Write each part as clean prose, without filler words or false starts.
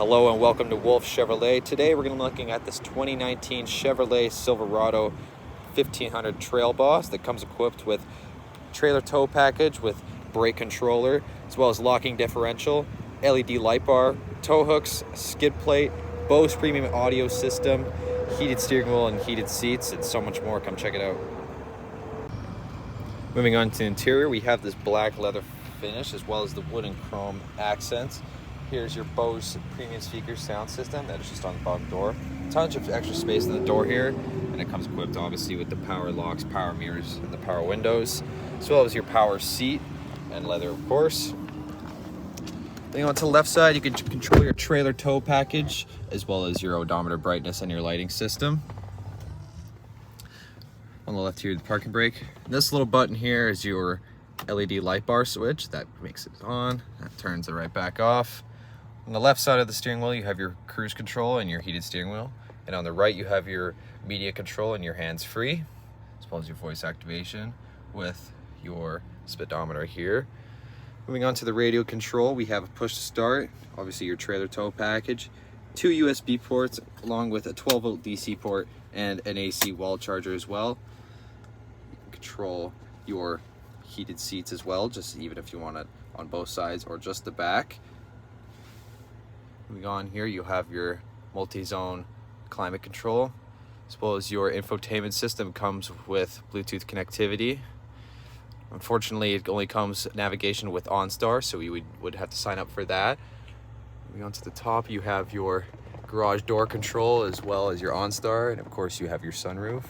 Hello and welcome to Wolfe Chevrolet. Today we're going to be looking at this 2019 Chevrolet Silverado 1500 Trail Boss that comes equipped with trailer tow package with brake controller, as well as locking differential, LED light bar, tow hooks, skid plate, Bose premium audio system, heated steering wheel and heated seats, and so much more. Come check it out. Moving on to the interior, we have this black leather finish as well as the wood and chrome accents. Here's your Bose premium speaker sound system that is just on the bottom door. Tons of extra space in the door here, and it comes equipped obviously with the power locks, power mirrors, and the power windows, as well as your power seat and leather, of course. Then on to the left side, you can control your trailer tow package as well as your odometer brightness and your lighting system. On the left here, the parking brake. And this little button here is your LED light bar switch that makes it on. That turns it right back off. On the left side of the steering wheel, you have your cruise control and your heated steering wheel. And on the right, you have your media control and your hands-free, as well as your voice activation with your speedometer here. Moving on to the radio control, we have a push to start, obviously your trailer tow package, 2 USB ports, along with a 12-volt DC port and an AC wall charger as well. You can control your heated seats as well, just even if you want it on both sides or just the back. Moving on here, you have your multi-zone climate control, as well as your infotainment system comes with Bluetooth connectivity. Unfortunately, it only comes navigation with OnStar, so you would have to sign up for that. Moving on to the top, you have your garage door control as well as your OnStar, and of course you have your sunroof.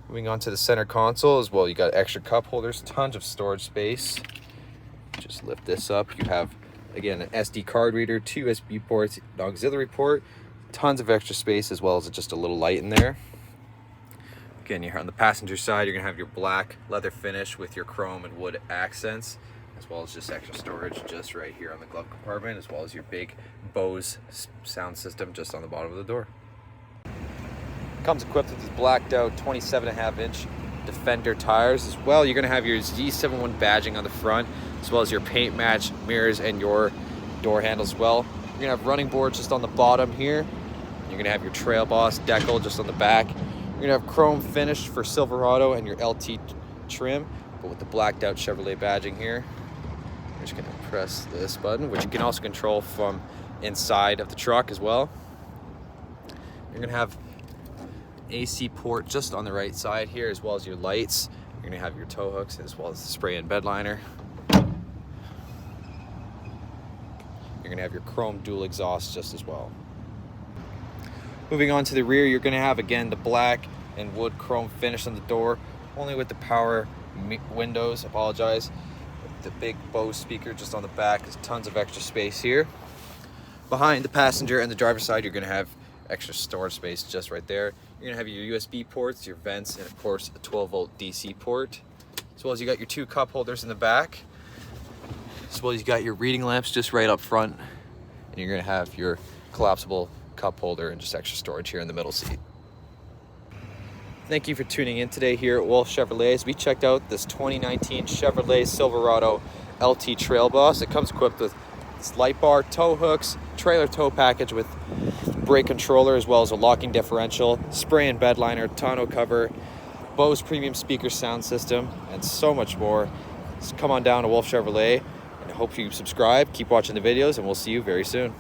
Moving on to the center console as well, you got extra cup holders, tons of storage space. Just lift this up, you have again an SD card reader, 2 USB ports, an auxiliary port, tons of extra space as well as just a little light in there. Again, you're on the passenger side, you're gonna have your black leather finish with your chrome and wood accents, as well as just extra storage just right here on the glove compartment, as well as your big Bose sound system just on the bottom of the door. Comes equipped with these blacked out 27.5-inch Defender tires as well. You're going to have your Z71 badging on the front, as well as your paint match mirrors and your door handles as well. You're going to have running boards just on the bottom here. You're going to have your Trail Boss decal just on the back. You're going to have chrome finish for Silverado and your LT trim, but with the blacked out Chevrolet badging here. You're just going to press this button, which you can also control from inside of the truck as well. You're going to have AC port just on the right side here, as well as your lights. You're going to have your tow hooks as well as the spray and bed liner. You're going to have your chrome dual exhaust just as well. Moving on to the rear, you're going to have again the black and wood chrome finish on the door, only with the power windows. Apologize. The big Bose speaker just on the back. There's tons of extra space here. Behind the passenger and the driver's side, you're going to have extra storage space just right there. You're gonna have your USB ports, your vents, and of course a 12-volt DC port, as well as you got your 2 cup holders in the back, as well as you got your reading lamps just right up front, and you're gonna have your collapsible cup holder and just extra storage here in the middle seat. Thank you for tuning in today here at Wolfe Chevrolet as we checked out this 2019 Chevrolet Silverado LT Trail Boss. It comes equipped with this light bar, tow hooks, trailer tow package with brake controller, as well as a locking differential, spray and bed liner, tonneau cover, Bose premium speaker sound system, and so much more. So come on down to Wolfe Chevrolet, and I hope you subscribe, keep watching the videos, and we'll see you very soon.